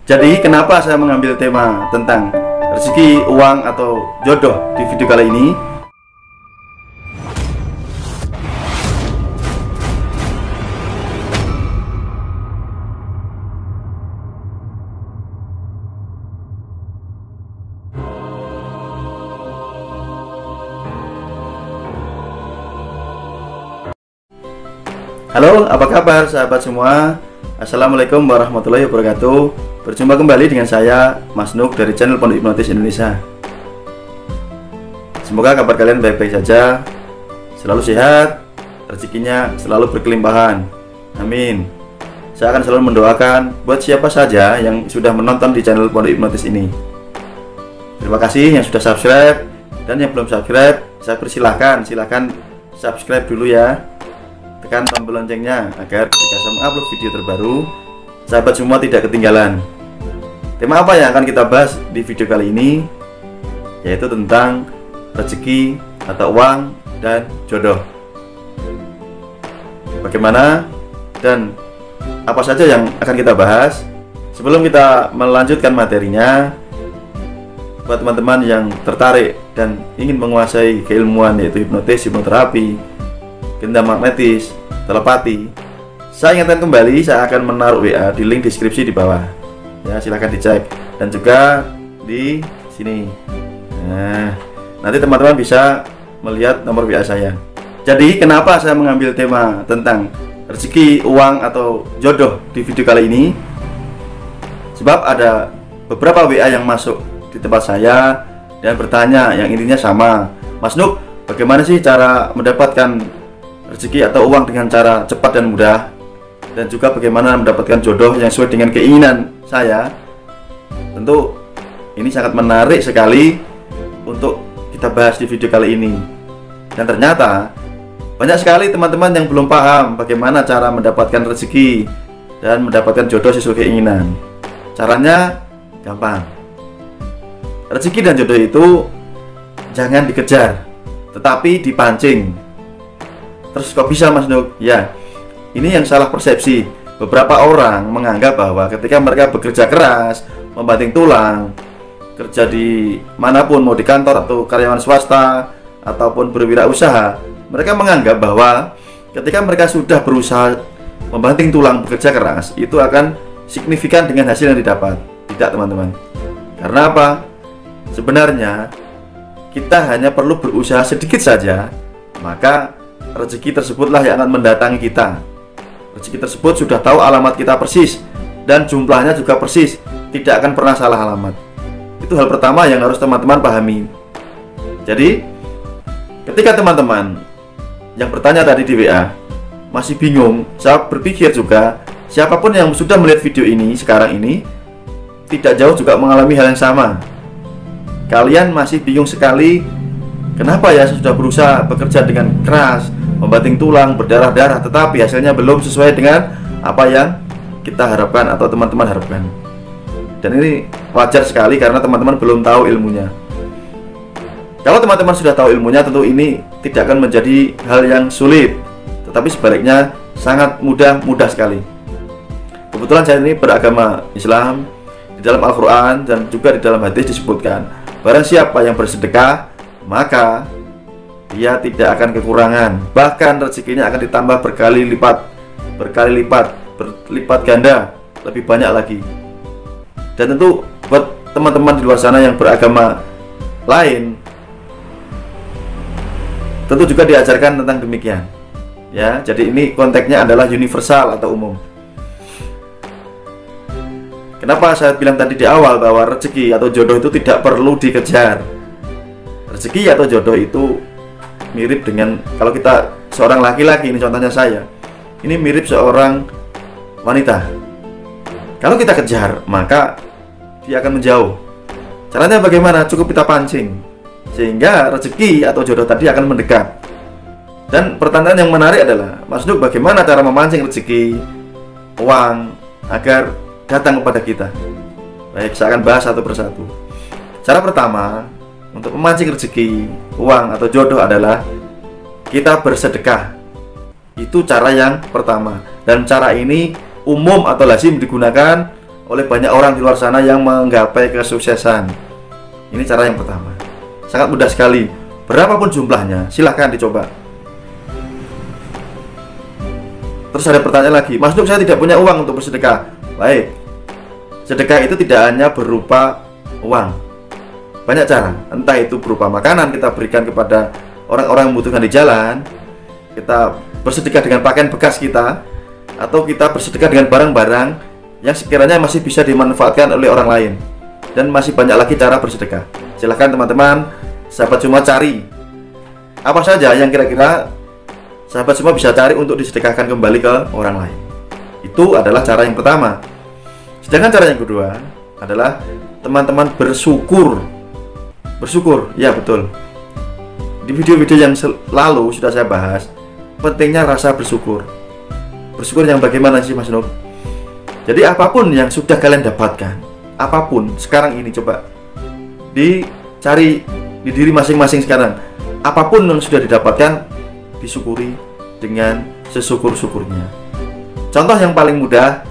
Jadi kenapa saya mengambil tema tentang rezeki, uang, atau jodoh di video kali ini? Halo, apa kabar sahabat semua? Assalamualaikum warahmatullahi wabarakatuh. Berjumpa kembali dengan saya, Mas Nuk, dari channel Pondok Hipnotis Indonesia. Semoga kabar kalian baik-baik saja, selalu sehat, rezekinya selalu berkelimpahan. Amin. Saya akan selalu mendoakan buat siapa saja yang sudah menonton di channel Pondok Hipnotis ini. Terima kasih yang sudah subscribe, dan yang belum subscribe, saya persilahkan, silahkan subscribe dulu ya. Tekan tombol loncengnya agar ketika saya mengupload video terbaru, sahabat semua tidak ketinggalan. Tema apa yang akan kita bahas di video kali ini? Yaitu tentang rezeki atau uang dan jodoh. Bagaimana dan apa saja yang akan kita bahas? Sebelum kita melanjutkan materinya, buat teman-teman yang tertarik dan ingin menguasai keilmuan yaitu hipnotis, hipnoterapi, gendam magnetis, telepati, saya ingatkan kembali, saya akan menaruh WA di link deskripsi di bawah. Ya, silahkan dicek, dan juga di sini. Nah, nanti teman-teman bisa melihat nomor WA saya. Jadi, kenapa saya mengambil tema tentang rezeki, uang, atau jodoh di video kali ini? Sebab ada beberapa WA yang masuk di tempat saya dan bertanya yang intinya sama. Mas Nuk, bagaimana sih cara mendapatkan rezeki atau uang dengan cara cepat dan mudah? Dan juga bagaimana mendapatkan jodoh yang sesuai dengan keinginan saya? Tentu ini sangat menarik sekali untuk kita bahas di video kali ini. Dan ternyata banyak sekali teman-teman yang belum paham bagaimana cara mendapatkan rezeki dan mendapatkan jodoh sesuai keinginan. Caranya gampang. Rezeki dan jodoh itu jangan dikejar, tetapi dipancing. Terus kok bisa, Mas Nuk? Ya, ini yang salah persepsi. Beberapa orang menganggap bahwa ketika mereka bekerja keras, membanting tulang, kerja di manapun, mau di kantor atau karyawan swasta ataupun berwirausaha, mereka menganggap bahwa ketika mereka sudah berusaha membanting tulang, bekerja keras, itu akan signifikan dengan hasil yang didapat. Tidak, teman-teman. Karena apa? Sebenarnya kita hanya perlu berusaha sedikit saja, maka rezeki tersebutlah yang akan mendatangi kita. Rezeki tersebut sudah tahu alamat kita persis, dan jumlahnya juga persis, tidak akan pernah salah alamat. Itu hal pertama yang harus teman-teman pahami. Jadi, ketika teman-teman yang bertanya tadi di WA masih bingung, saya berpikir juga siapapun yang sudah melihat video ini sekarang ini tidak jauh juga mengalami hal yang sama. Kalian masih bingung sekali, kenapa ya saya sudah berusaha bekerja dengan keras, membanting tulang, berdarah-darah, tetapi hasilnya belum sesuai dengan apa yang kita harapkan atau teman-teman harapkan. Dan ini wajar sekali karena teman-teman belum tahu ilmunya. Kalau teman-teman sudah tahu ilmunya, tentu ini tidak akan menjadi hal yang sulit, tetapi sebaliknya sangat mudah sekali. Kebetulan saya ini beragama Islam. Di dalam Al-Quran dan juga di dalam hadis disebutkan, barang siapa yang bersedekah, maka dia tidak akan kekurangan, bahkan rezekinya akan ditambah berlipat ganda, lebih banyak lagi. Dan tentu buat teman-teman di luar sana yang beragama lain, tentu juga diajarkan tentang demikian. Ya, jadi ini konteksnya adalah universal atau umum. Kenapa saya bilang tadi di awal bahwa rezeki atau jodoh itu tidak perlu dikejar? Rezeki atau jodoh itu mirip dengan kalau kita seorang laki-laki, ini contohnya saya, ini mirip seorang wanita. Kalau kita kejar, maka dia akan menjauh. Caranya bagaimana? Cukup kita pancing, sehingga rezeki atau jodoh tadi akan mendekat. Dan pertanyaan yang menarik adalah, Mas Nuk, bagaimana cara memancing rezeki, uang agar datang kepada kita? Baik, saya akan bahas satu persatu. Cara pertama untuk memancing rezeki, uang, atau jodoh adalah kita bersedekah. Itu cara yang pertama. Dan cara ini umum atau lazim digunakan oleh banyak orang di luar sana yang menggapai kesuksesan. Ini cara yang pertama. Sangat mudah sekali. Berapapun jumlahnya, silahkan dicoba. Terus ada pertanyaan lagi, Mas Nuk, saya tidak punya uang untuk bersedekah. Baik, sedekah itu tidak hanya berupa uang. Banyak cara, entah itu berupa makanan kita berikan kepada orang-orang yang membutuhkan di jalan, kita bersedekah dengan pakaian bekas kita, atau kita bersedekah dengan barang-barang yang sekiranya masih bisa dimanfaatkan oleh orang lain. Dan masih banyak lagi cara bersedekah. Silahkan teman-teman, sahabat semua cari apa saja yang kira-kira sahabat semua bisa cari untuk disedekahkan kembali ke orang lain. Itu adalah cara yang pertama. Sedangkan cara yang kedua adalah teman-teman bersyukur. Bersyukur, ya betul. Di video-video yang lalu sudah saya bahas pentingnya rasa bersyukur. Bersyukur yang bagaimana sih Mas Nur? Jadi apapun yang sudah kalian dapatkan, apapun sekarang ini, coba dicari di diri masing-masing sekarang. Apapun yang sudah didapatkan, disyukuri dengan sesyukur-syukurnya. Contoh yang paling mudah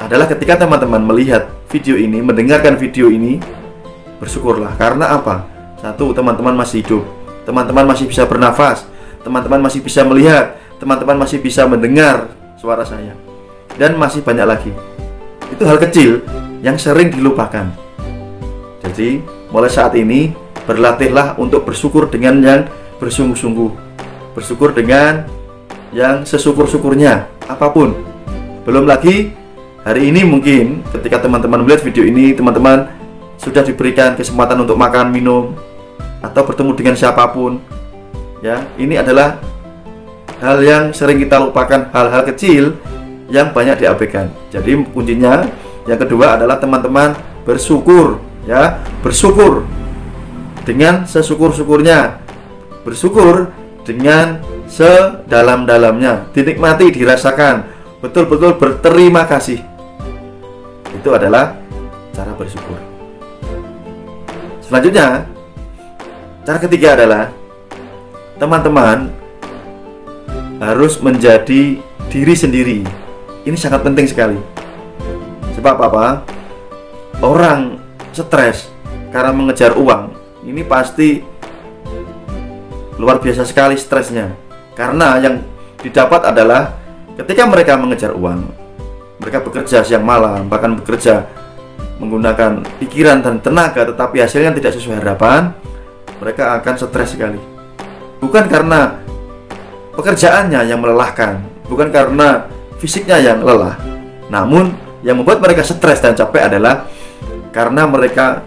adalah ketika teman-teman melihat video ini, mendengarkan video ini, bersyukurlah. Karena apa? Satu, teman-teman masih hidup, teman-teman masih bisa bernafas, teman-teman masih bisa melihat, teman-teman masih bisa mendengar suara saya, dan masih banyak lagi. Itu hal kecil yang sering dilupakan. Jadi mulai saat ini berlatihlah untuk bersyukur dengan yang bersungguh-sungguh, bersyukur dengan yang sesyukur-syukurnya, apapun. Belum lagi hari ini mungkin ketika teman-teman melihat video ini, teman-teman sudah diberikan kesempatan untuk makan, minum, atau bertemu dengan siapapun. Ya, ini adalah hal yang sering kita lupakan, hal-hal kecil yang banyak diabaikan. Jadi kuncinya yang kedua adalah teman-teman bersyukur, ya, bersyukur dengan sesyukur-syukurnya, bersyukur dengan sedalam-dalamnya, dinikmati, dirasakan, betul-betul berterima kasih. Itu adalah cara bersyukur. Selanjutnya, cara ketiga adalah teman-teman harus menjadi diri sendiri. Ini sangat penting sekali. Sebab apa? Orang stres karena mengejar uang, ini pasti luar biasa sekali stresnya. Karena yang didapat adalah ketika mereka mengejar uang, mereka bekerja siang malam, bahkan bekerja menggunakan pikiran dan tenaga, tetapi hasilnya tidak sesuai harapan, mereka akan stres sekali. Bukan karena pekerjaannya yang melelahkan, bukan karena fisiknya yang lelah, namun yang membuat mereka stres dan capek adalah karena mereka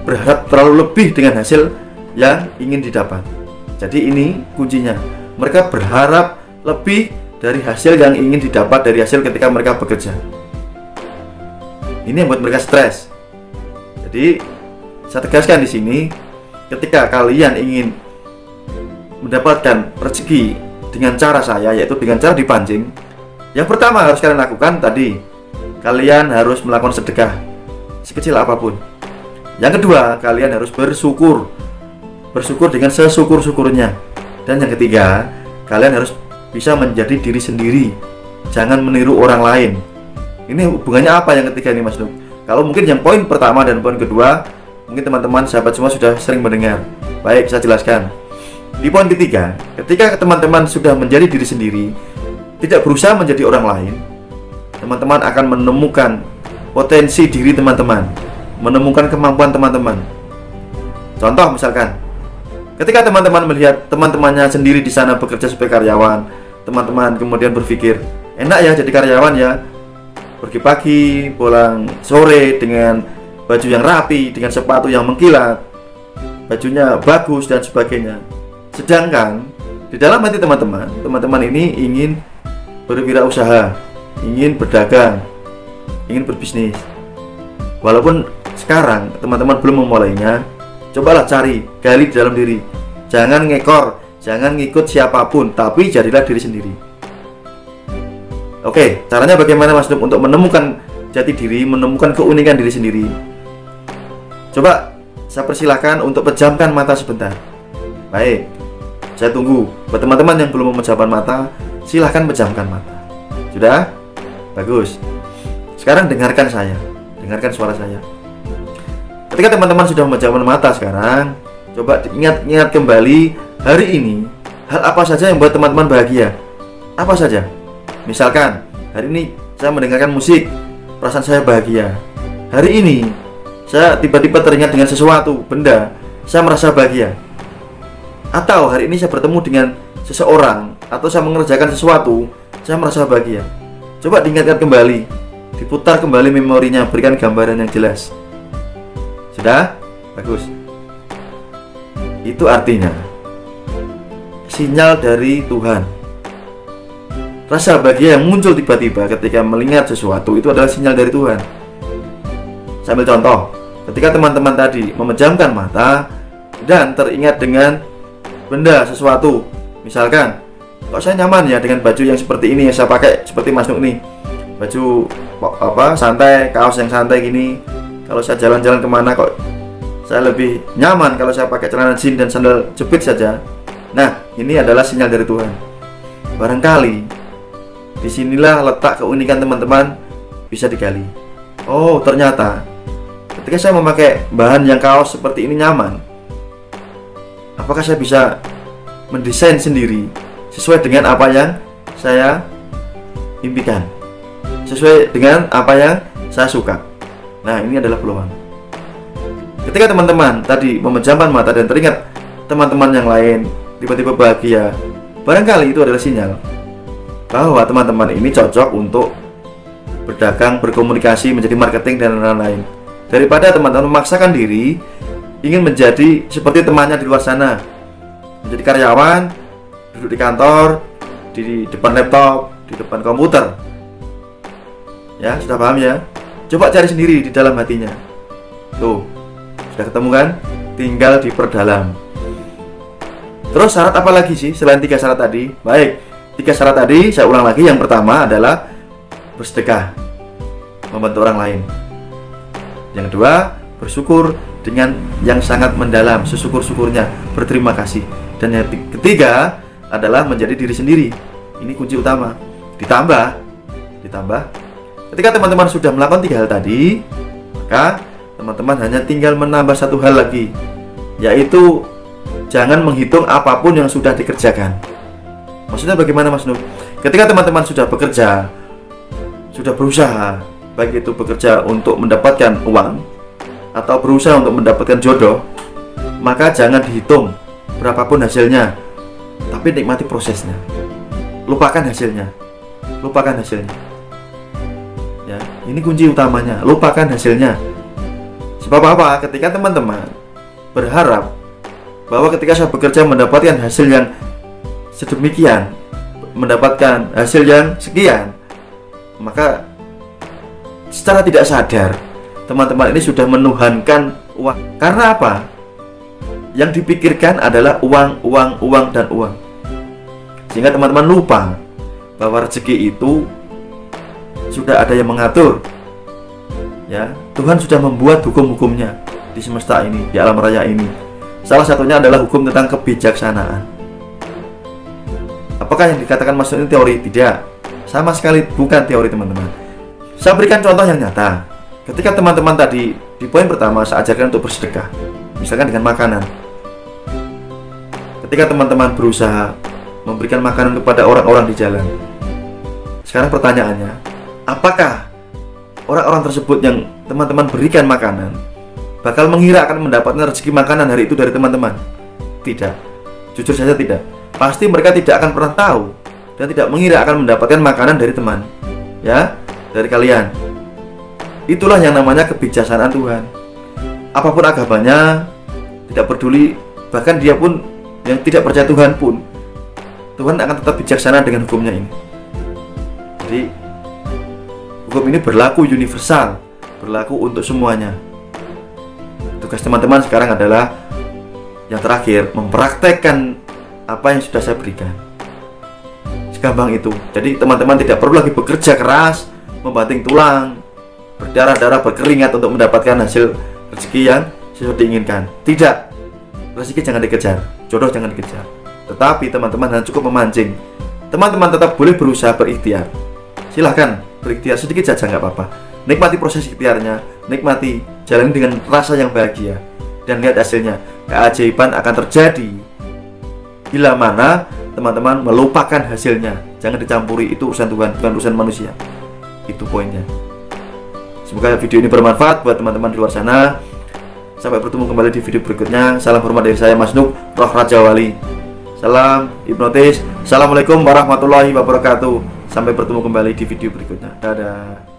berharap terlalu lebih dengan hasil yang ingin didapat. Jadi ini kuncinya, mereka berharap lebih dari hasil yang ingin didapat dari hasil ketika mereka bekerja. Ini yang membuat mereka stres. Jadi saya tegaskan di sini, ketika kalian ingin mendapatkan rezeki dengan cara saya, yaitu dengan cara dipancing, yang pertama harus kalian lakukan tadi, kalian harus melakukan sedekah sekecil apapun. Yang kedua, kalian harus bersyukur, bersyukur dengan sesyukur-syukurnya. Dan yang ketiga, kalian harus bisa menjadi diri sendiri, jangan meniru orang lain. Ini hubungannya apa yang ketiga ini Mas Nuk? Kalau mungkin yang poin pertama dan poin kedua, mungkin teman-teman sahabat semua sudah sering mendengar. Baik, saya jelaskan. Di poin ketiga, ketika teman-teman sudah menjadi diri sendiri, tidak berusaha menjadi orang lain, teman-teman akan menemukan potensi diri teman-teman, menemukan kemampuan teman-teman. Contoh misalkan, ketika teman-teman melihat teman-temannya sendiri di sana bekerja sebagai karyawan, teman-teman kemudian berpikir, enak ya jadi karyawan ya, pergi pagi, pulang sore dengan baju yang rapi, dengan sepatu yang mengkilat, bajunya bagus dan sebagainya. Sedangkan di dalam hati teman-teman, teman-teman ini ingin berwirausaha, ingin berdagang, ingin berbisnis. Walaupun sekarang teman-teman belum memulainya, cobalah cari, gali di dalam diri. Jangan ngekor, jangan ngikut siapapun, tapi jadilah diri sendiri. Oke, caranya bagaimana Mas Nuk untuk menemukan jati diri, menemukan keunikan diri sendiri? Coba saya persilahkan untuk pejamkan mata sebentar. Baik, saya tunggu. Buat teman-teman yang belum memejamkan mata, silahkan pejamkan mata. Sudah? Bagus. Sekarang dengarkan saya, dengarkan suara saya. Ketika teman-teman sudah memejamkan mata sekarang, coba ingat kembali hari ini, hal apa saja yang membuat teman-teman bahagia? Apa saja? Misalkan, hari ini saya mendengarkan musik, perasaan saya bahagia. Hari ini, saya tiba-tiba teringat dengan sesuatu, benda, saya merasa bahagia. Atau hari ini saya bertemu dengan seseorang, atau saya mengerjakan sesuatu, saya merasa bahagia. Coba diingatkan kembali, diputar kembali memorinya, berikan gambaran yang jelas. Sudah? Bagus. Itu artinya sinyal dari Tuhan. Rasa bahagia yang muncul tiba-tiba ketika melihat sesuatu itu adalah sinyal dari Tuhan. Saya ambil contoh, ketika teman-teman tadi memejamkan mata dan teringat dengan benda sesuatu, misalkan, kok saya nyaman ya dengan baju yang seperti ini yang saya pakai, seperti Mas Nuk nih, baju santai, kaos yang santai gini. Kalau saya jalan-jalan kemana kok saya lebih nyaman kalau saya pakai celana jeans dan sandal jepit saja. Nah, ini adalah sinyal dari Tuhan. Barangkali disinilah letak keunikan teman-teman bisa digali. Oh, ternyata ketika saya memakai bahan yang kaos seperti ini nyaman, apakah saya bisa mendesain sendiri sesuai dengan apa yang saya impikan, sesuai dengan apa yang saya suka. Nah, ini adalah peluang. Ketika teman-teman tadi memejamkan mata dan teringat teman-teman yang lain tiba-tiba bahagia, barangkali itu adalah sinyal bahwa teman-teman ini cocok untuk berdagang, berkomunikasi, menjadi marketing dan lain-lain. Daripada teman-teman memaksakan diri ingin menjadi seperti temannya di luar sana, menjadi karyawan, duduk di kantor, di depan laptop, di depan komputer. Ya, sudah paham ya? Coba cari sendiri di dalam hatinya. Tuh, sudah ketemu kan? Tinggal diperdalam. Terus syarat apa lagi sih selain 3 syarat tadi? Baik, 3 syarat tadi saya ulang lagi. Yang pertama adalah bersedekah, membantu orang lain. Yang kedua, bersyukur dengan yang sangat mendalam, sesyukur-syukurnya, berterima kasih. Dan yang ketiga adalah menjadi diri sendiri. Ini kunci utama. Ditambah ketika teman-teman sudah melakukan 3 hal tadi, maka teman-teman hanya tinggal menambah 1 hal lagi, yaitu jangan menghitung apapun yang sudah dikerjakan. Maksudnya bagaimana, Mas Nur? Ketika teman-teman sudah bekerja, sudah berusaha, baik itu bekerja untuk mendapatkan uang atau berusaha untuk mendapatkan jodoh, maka jangan dihitung berapapun hasilnya, tapi nikmati prosesnya. Lupakan hasilnya. Ya, ini kunci utamanya, lupakan hasilnya. Sebab apa? Ketika teman-teman berharap bahwa ketika saya bekerja mendapatkan hasil yang sedemikian, mendapatkan hasil yang sekian, maka secara tidak sadar teman-teman ini sudah menuhankan uang. Karena apa? Yang dipikirkan adalah uang, dan uang. Sehingga teman-teman lupa bahwa rezeki itu sudah ada yang mengatur. Ya, Tuhan sudah membuat hukum-hukumnya di semesta ini, di alam raya ini. Salah satunya adalah hukum tentang kebijaksanaan. Apakah yang dikatakan Mas ini teori? Tidak, sama sekali bukan teori, teman-teman. Saya berikan contoh yang nyata. Ketika teman-teman tadi di poin pertama saya ajarkan untuk bersedekah, misalkan dengan makanan. Ketika teman-teman berusaha memberikan makanan kepada orang-orang di jalan, sekarang pertanyaannya, apakah orang-orang tersebut yang teman-teman berikan makanan bakal mengira akan mendapatkan rezeki makanan hari itu dari teman-teman? Tidak, jujur saja tidak. Pasti mereka tidak akan pernah tahu dan tidak mengira akan mendapatkan makanan dari teman, ya, dari kalian. Itulah yang namanya kebijaksanaan Tuhan. Apapun agamanya, tidak peduli, bahkan dia pun yang tidak percaya Tuhan pun, Tuhan akan tetap bijaksana dengan hukumnya ini. Jadi hukum ini berlaku universal, berlaku untuk semuanya. Tugas teman-teman sekarang adalah yang terakhir, mempraktekkan apa yang sudah saya berikan. Segampang itu. Jadi teman-teman tidak perlu lagi bekerja keras, membanting tulang, berdarah-darah, berkeringat untuk mendapatkan hasil rezeki yang sesuai diinginkan. Tidak, rezeki jangan dikejar, jodoh jangan dikejar. Tetapi teman-teman hanya cukup memancing. Teman-teman tetap boleh berusaha berikhtiar. Silahkan berikhtiar sedikit saja, nggak apa-apa. nikmati proses ikhtiarnya, nikmati, jalani dengan rasa yang bahagia, dan lihat hasilnya. Keajaiban akan terjadi bila mana teman-teman melupakan hasilnya. Jangan dicampuri, itu urusan Tuhan, bukan urusan manusia. Itu poinnya. Semoga video ini bermanfaat buat teman-teman di luar sana. Sampai bertemu kembali di video berikutnya. Salam hormat dari saya, Mas Nuk, Roh Raja Wali. Salam hipnotis. Assalamualaikum warahmatullahi wabarakatuh. Sampai bertemu kembali di video berikutnya. Dadah.